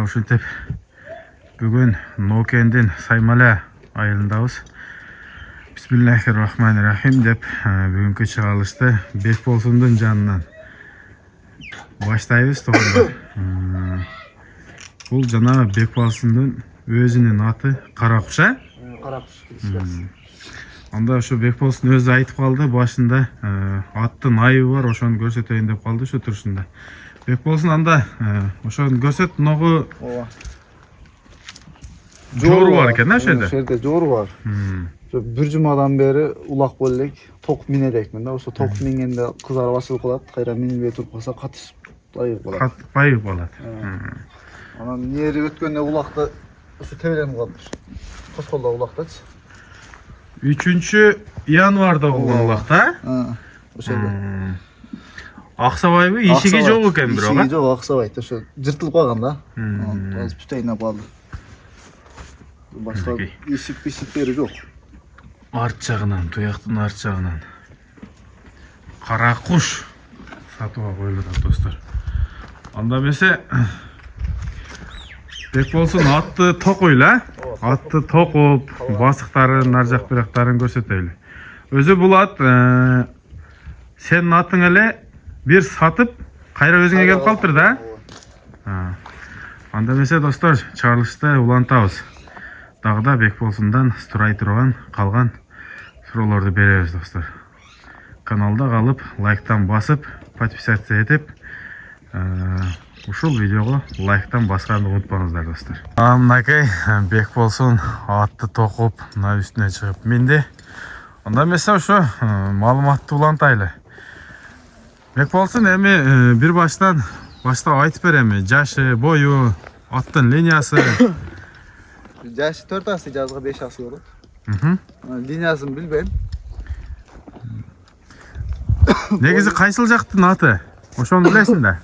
Ушинтип бүгүн Нокендин Саймала айылындабыз. Бисмиллахиррахманиррахим деп бүгүнкү чыгарылышты Бекболсундун жанынан баштайбыз. Бул жанагы Бекболсундун өзүнүн аты Каракуш. Каракуш. Анда ошо Бекболсун өзү айтып калды башында, аттын айыбы бар, ошону көрсөтөйүн деп калды ушу турушунда. Бекболсун анда ошону көрсөт, ногу жору бар экен, ошол жерде жору бар. Бир жумадан бери улак боло элек, ток мине элекмин да. Ошо ток мингенде кызарып ачылып калат, кайра минбей туруп калса катышып байып калат. Байып калат. Анан нери өткөндө улакты ошо тебеленип калыптыр. Косколдо улактачы. 3 январда болгон улакта. Ошол. Аксабайбы? Ишиги жок экен бирок. Ишиги жок, аксабайт. Ошо жыртылып калган да. Азыр бүтөйүнө калды. Башка ишиктери жок. Арт жагынан, туяктын арт жагынан Каракуш сатууга коюлуп атат, достор. Анда эмесе Бекболсун атты токуйла, атты токуп, басыктарын, ар жак бирактарын көрсөтөйлү. Өзү бул ат сенин атың эле бир сатып, кайра өзүңө келип калыптыр да. Анда эмесе достор, чыгарылышты улантабыз. Дагы да Бекболсундан сурай турган калган суроолорду беребиз, достор. Каналда калып, лайктан басып, подписация этип, ушул видеого лайктан басканды унутпаңыздар, достор. Мынакей Бекболсун атты токуп, мына үстүнө чыгып минди. Анда эмесе ошо маалыматты улантайлы. Бекболсун эми бир баштап айтып береми. Жашы, бою, аттын линиясы. Жашы 4 асы, жазга 5 асы болот. Линиясын билбейм. Негизи кайсыл жактын аты? Ошону билесиң да.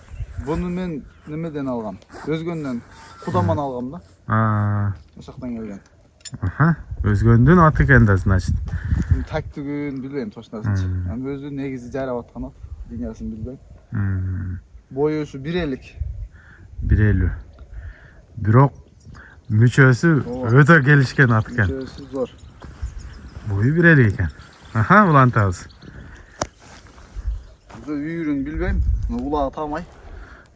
Буну мен немеден алгам? Өзгөндөн Кудаман алгам да. Ошоктон келген. Өзгөндүн аты экен да, значит. Тактүгүн билбейм точносын. Аны өзү негизи жарап аткан ат. Линиясын билбейм. Бою ушу 1.50. 1.50. Бирок мүчөсү өтө келишкен ат экен. Мүчөсү зор. Бою 1.50 экен. Улантабыз. Үйүрүн билбейм. Улагы таамай.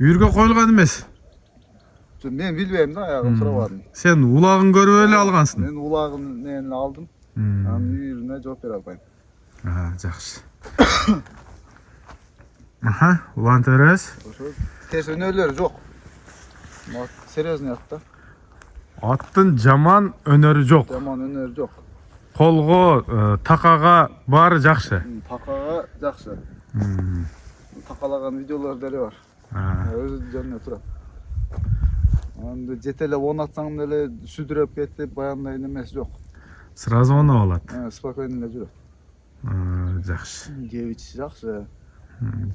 Үйүргө коюлган эмес. Мен билбейм да, аягын сурабадым. Сен улагын көрүп эле алгансың. Мен улагын нени алдым. Анын үйүрүнө жооп бере албайм. Жакшы. Уланта беребиз. Ошо терс өнөрлөрү жок. Серьезный ат да. Аттын жаман өнөрү жок. Жаман өнөрү жок. Колго, такага баары жакшы. Такага жакшы. Такалаган видеолор деле бар. Өзү жөнүнө турат. Анда жетелеп онатсаң деле сүдүрөп кетип, баягындай эмес жок. Сразу оно болот. Спокойно эле жүрөт. Жакшы. Жебичи жакшы.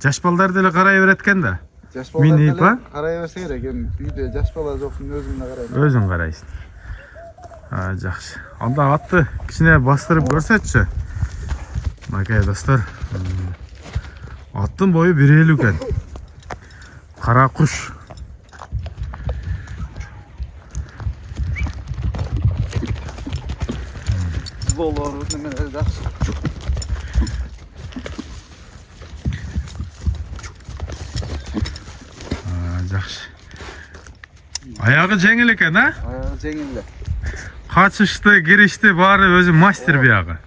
Жаш балдар деле карай берет экен да. Жаш балдар деле карай берсе керек. Эми үйдө жаш бала жоксун, өзүм эле карайм. Өзүң карайсың. Жакшы. Анда атты кичине бастырып көрсөтчү. Мынакей достор. Аттын бою 1.50 экен. Каракуш. Болор неме жакшы. Жакшы. Аягы жеңил экен, Аягы жеңил эле. Качышты, киришти, баары өзү мастер биягы.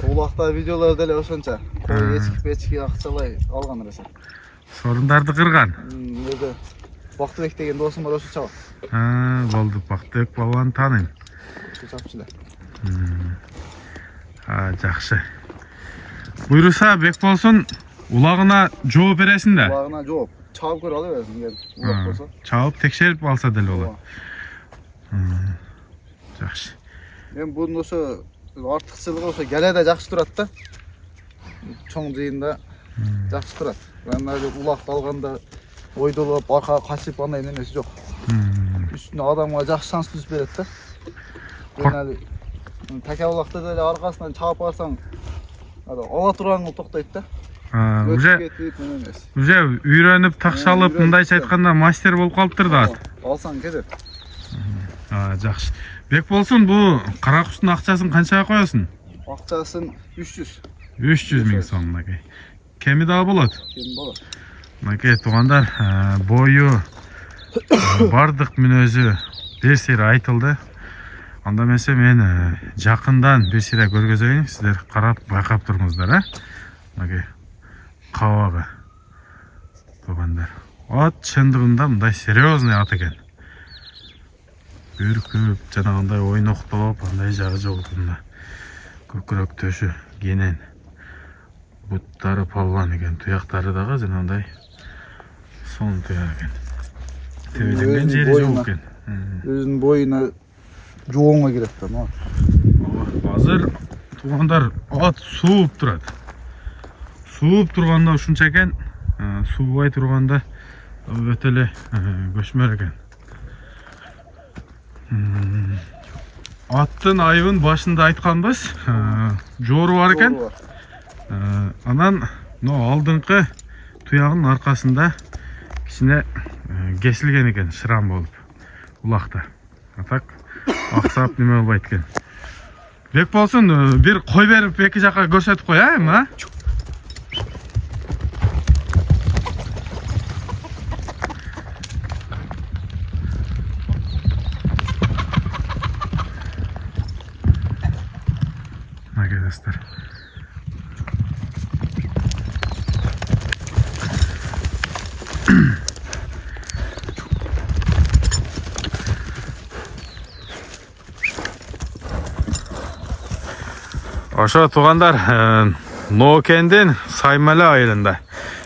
Улакта видеолор деле ошончо. Эчки акчалай алган эле. Сорундарды кырган. Өзү Бактыбек деген досум бар, ошо чабат. Болду, Бактыбек баланы тааныйм. Чапчы эле. Жакшы. Буйруса Бекболсун улагына жооп бересиң да. Улагына жооп. Чабып көрө ала бересиң, улак болсо. Чабып текшерип алса деле болот. Жакшы. Мен бунун ошо артыкчылыгы ошо келеде жакшы турат да. Чоң жыйында жакшы турат. Анда улакты алганда ойдолоп, аркага качып андай эмеси жок. Үстүнө адамга жакшы шанс түзүп берет да. Жана таке улакты деле аркасынан чабып барсаң, ала турган токтойт да. Уже үйрөнүп такшалып, мындайча айтканда мастер болуп калыптыр да. Алсаң кетет. Жақсы. Бек болсын, бұл қара құстың ақшасын қаншаға қоясың? Акчасын 300. 300 мың сом, мінекей. Кеми да болады? Кем болады. Мінекей, туғандар, бойы, бардық мінезі бір сері айтылды. Анда мәсе мен жақындан бір сері көргізейін, сіздер қарап, байқап тұрыңыздар, Мінекей, қауағы. Туғандар. От шындығында мұндай серьезный ат екен. Үркіп, жаңағындай ойноқтап, андай жағы жоғында. Көкірек төші, генен. Бұттары палван екен, тұяқтары дағы жаңағындай сон тұяқ екен. Төбеленген жері жоқ екен. Өзінің бойына жоңға керекті. Азыр туғандар ат суып тұрады. Суып тұрғанда ұшынша екен, суыбай тұрғанда өтелі көшмер екен. Аттың айыбын башында айтқанбыз, жоры бар екен. Анан алдыңқы тұяғының арқасында кішіне кесілген екен, шырам болып, ұлақта. Так, ақсап неме болбайды екен. Бек болсын, бір қой беріп екі жаққа көрсетіп қояйым, а? Arkadaşlar. Aşağı tuğanlar Noken'den Saymali ayılında.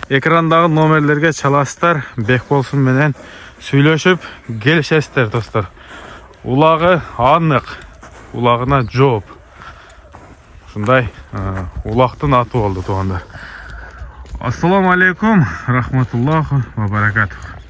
Ekranдағы номерлерге çalasızlar. Bek bolsun menen сөйлөшүп келишесиздер достор. Улағы анық. Улағына жооп. Шундай улақтың аты болды туғанда. Ассаламу алейкум, рахматуллаху ва баракатух.